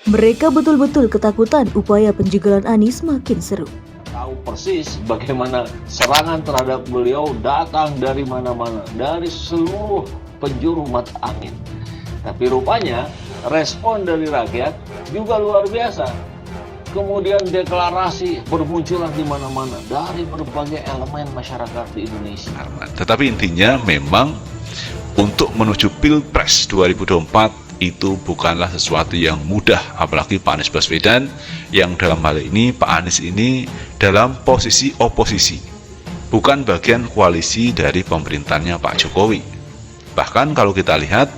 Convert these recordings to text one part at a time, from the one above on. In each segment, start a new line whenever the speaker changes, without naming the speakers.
Mereka betul-betul ketakutan upaya penjegalan Anies makin seru.
Tahu persis bagaimana serangan terhadap beliau datang dari mana-mana, dari seluruh penjuru mata angin. Tapi rupanya respon dari rakyat juga luar biasa. Kemudian deklarasi bermunculan di mana-mana dari berbagai elemen masyarakat di Indonesia.
Tetapi intinya memang untuk menuju Pilpres 2024 itu bukanlah sesuatu yang mudah, apalagi Pak Anies Baswedan yang dalam hal ini Pak Anies ini dalam posisi oposisi, bukan bagian koalisi dari pemerintahannya Pak Jokowi. Bahkan kalau kita lihat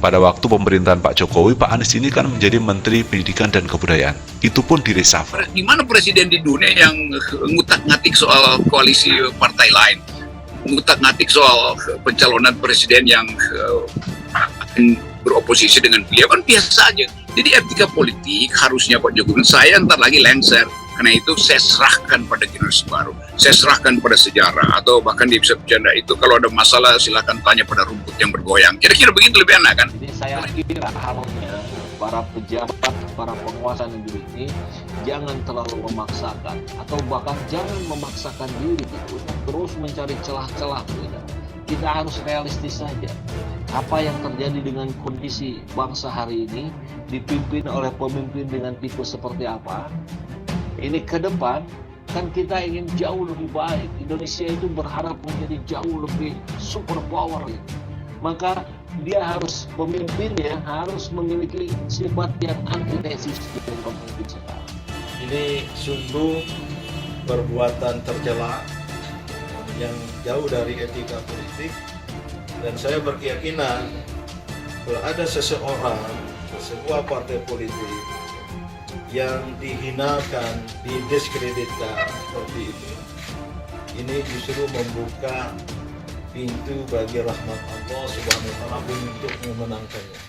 pada waktu pemerintahan Pak Jokowi, Pak Anies ini kan menjadi Menteri Pendidikan dan Kebudayaan, itu pun direshuffle.
Di mana presiden di dunia yang ngutak-ngatik soal koalisi partai lain, ngutak-ngatik soal pencalonan presiden yang akan beroposisi dengan beliau, kan biasa aja. Jadi etika politik harusnya Pak Jokowi, saya ntar lagi lengser, karena itu saya serahkan pada generasi baru, saya serahkan pada sejarah, atau bahkan di episode bercanda itu kalau ada masalah silakan tanya pada rumput yang bergoyang. Kira-kira begitu lebih enak kan?
Jadi saya kira harusnya para pejabat, para penguasa negeri ini jangan terlalu memaksakan, atau bahkan jangan memaksakan diri gitu, terus mencari celah-celah gitu. Kita harus realistis saja. Apa yang terjadi dengan kondisi bangsa hari ini dipimpin oleh pemimpin dengan tipe seperti apa? Ini ke depan kan kita ingin jauh lebih baik. Indonesia itu berharap menjadi jauh lebih super power gitu. Maka dia harus, pemimpinnya harus memiliki sifat yang antitesis dengan pemimpin sekarang.
Ini sungguh perbuatan tercela yang jauh dari etika politik, dan saya berkeyakinan kalau ada seseorang, sebuah partai politik yang dihinakan, didiskreditkan seperti itu, ini justru membuka pintu bagi rahmat Allah Subhanahu wa Ta'ala untuk memenangkannya.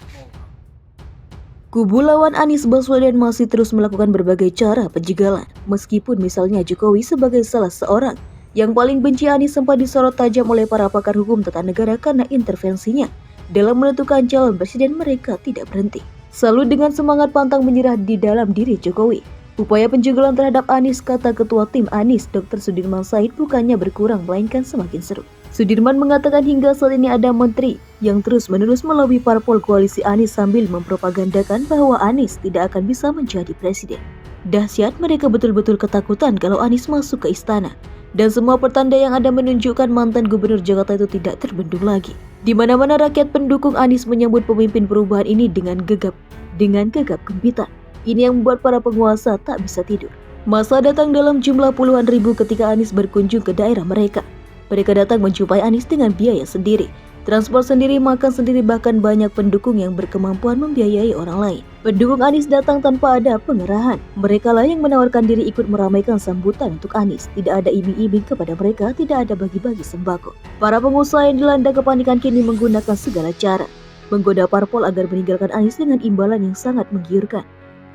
Kubu lawan Anies Baswedan masih terus melakukan berbagai cara penjegalan. Meskipun misalnya Jokowi sebagai salah seorang yang paling benci Anies sempat disorot tajam oleh para pakar hukum tata negara karena intervensinya dalam menentukan calon presiden, mereka tidak berhenti. Selalu dengan semangat pantang menyerah di dalam diri Jokowi. Upaya penjegalan terhadap Anies, kata Ketua Tim Anies, Dr. Sudirman Said, bukannya berkurang melainkan semakin seru. Sudirman mengatakan hingga saat ini ada menteri yang terus-menerus melobi parpol koalisi Anies sambil mempropagandakan bahwa Anies tidak akan bisa menjadi presiden. Dahsyat, mereka betul-betul ketakutan kalau Anies masuk ke istana. Dan semua pertanda yang ada menunjukkan mantan gubernur Jakarta itu tidak terbendung lagi. Di mana-mana rakyat pendukung Anies menyambut pemimpin perubahan ini dengan gegap gempita. Ini yang membuat para penguasa tak bisa tidur. Masa datang dalam jumlah puluhan ribu ketika Anies berkunjung ke daerah mereka. Mereka datang menjumpai Anies dengan biaya sendiri, transport sendiri, makan sendiri, bahkan banyak pendukung yang berkemampuan membiayai orang lain. Pendukung Anies datang tanpa ada pengerahan. Mereka lah yang menawarkan diri ikut meramaikan sambutan untuk Anies. Tidak ada iming-iming kepada mereka, tidak ada bagi-bagi sembako. Para pengusaha yang dilanda kepanikan kini menggunakan segala cara menggoda parpol agar meninggalkan Anies dengan imbalan yang sangat menggiurkan.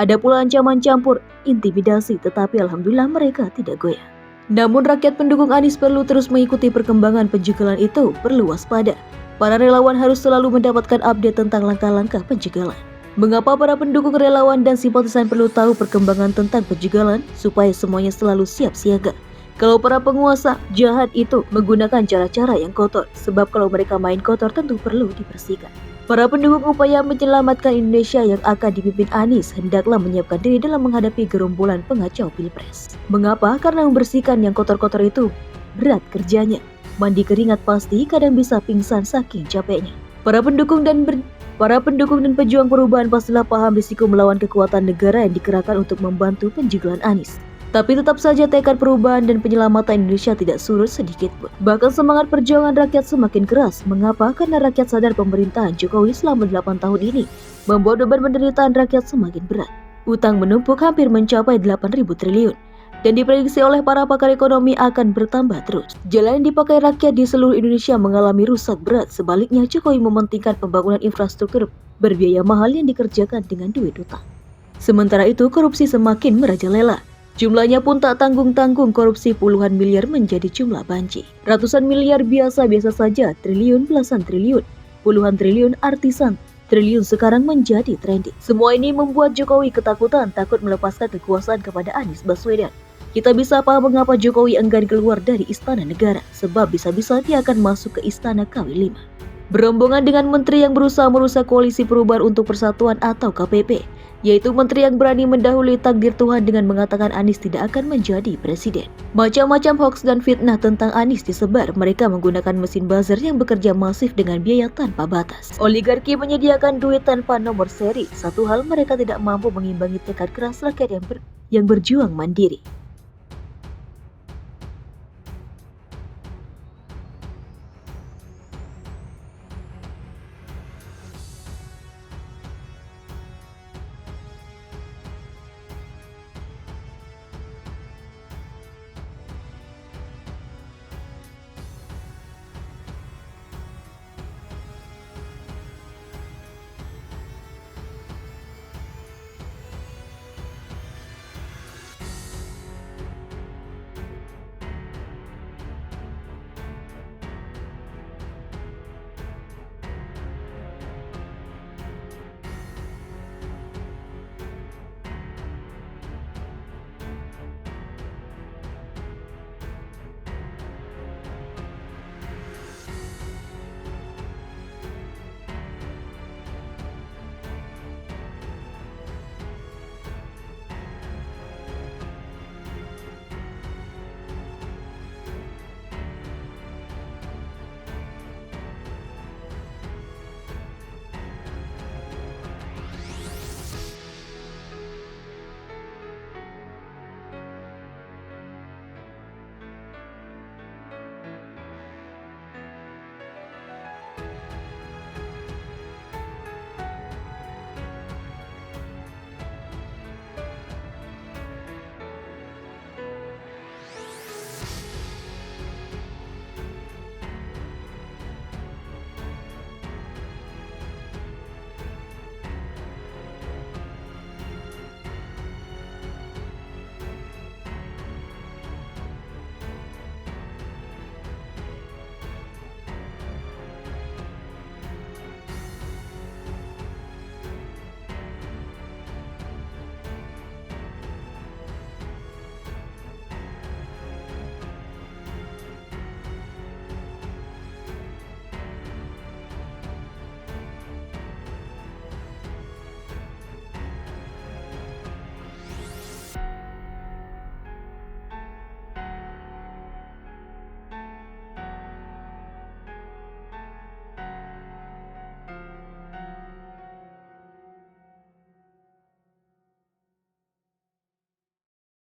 Ada pula ancaman campur intimidasi, tetapi alhamdulillah mereka tidak goyah. Namun rakyat pendukung Anies perlu terus mengikuti perkembangan penjegalan itu, perlu waspada. Para relawan harus selalu mendapatkan update tentang langkah-langkah penjegalan. Mengapa para pendukung, relawan, dan simpatisan perlu tahu perkembangan tentang penjegalan supaya semuanya selalu siap siaga. Kalau para penguasa jahat itu menggunakan cara-cara yang kotor, sebab kalau mereka main kotor tentu perlu dibersihkan. Para pendukung upaya menyelamatkan Indonesia yang akan dipimpin Anies hendaklah menyiapkan diri dalam menghadapi gerombolan pengacau Pilpres. Mengapa? Karena membersihkan yang kotor-kotor itu berat kerjanya. Mandi keringat pasti, kadang bisa pingsan saking capeknya. Para pendukung dan pejuang perubahan pastilah paham risiko melawan kekuatan negara yang dikerahkan untuk membantu penjegalan Anies. Tapi tetap saja tekad perubahan dan penyelamatan Indonesia tidak surut sedikit pun. Bahkan semangat perjuangan rakyat semakin keras. Mengapa? Karena rakyat sadar pemerintahan Jokowi selama 8 tahun ini membuat beban penderitaan rakyat semakin berat. Utang menumpuk hampir mencapai 8.000 triliun. Dan diprediksi oleh para pakar ekonomi akan bertambah terus. Jalan yang dipakai rakyat di seluruh Indonesia mengalami rusak berat. Sebaliknya, Jokowi mementingkan pembangunan infrastruktur berbiaya mahal yang dikerjakan dengan duit utang. Sementara itu, korupsi semakin merajalela. Jumlahnya pun tak tanggung-tanggung, korupsi puluhan miliar menjadi jumlah banci. Ratusan miliar biasa-biasa saja, triliun, belasan triliun, puluhan triliun, artisan triliun sekarang menjadi trending. Semua ini membuat Jokowi ketakutan takut melepaskan kekuasaan kepada Anies Baswedan. Kita bisa paham mengapa Jokowi enggan keluar dari Istana Negara, sebab bisa-bisa dia akan masuk ke Istana KW5. Berombongan dengan menteri yang berusaha merusak Koalisi Perubahan untuk Persatuan atau KPP, yaitu menteri yang berani mendahului takdir Tuhan dengan mengatakan Anies tidak akan menjadi presiden. Macam-macam hoaks dan fitnah tentang Anies disebar. Mereka menggunakan mesin buzzer yang bekerja masif dengan biaya tanpa batas. Oligarki menyediakan duit tanpa nomor seri. Satu hal, mereka tidak mampu mengimbangi tekad keras rakyat yang berjuang mandiri.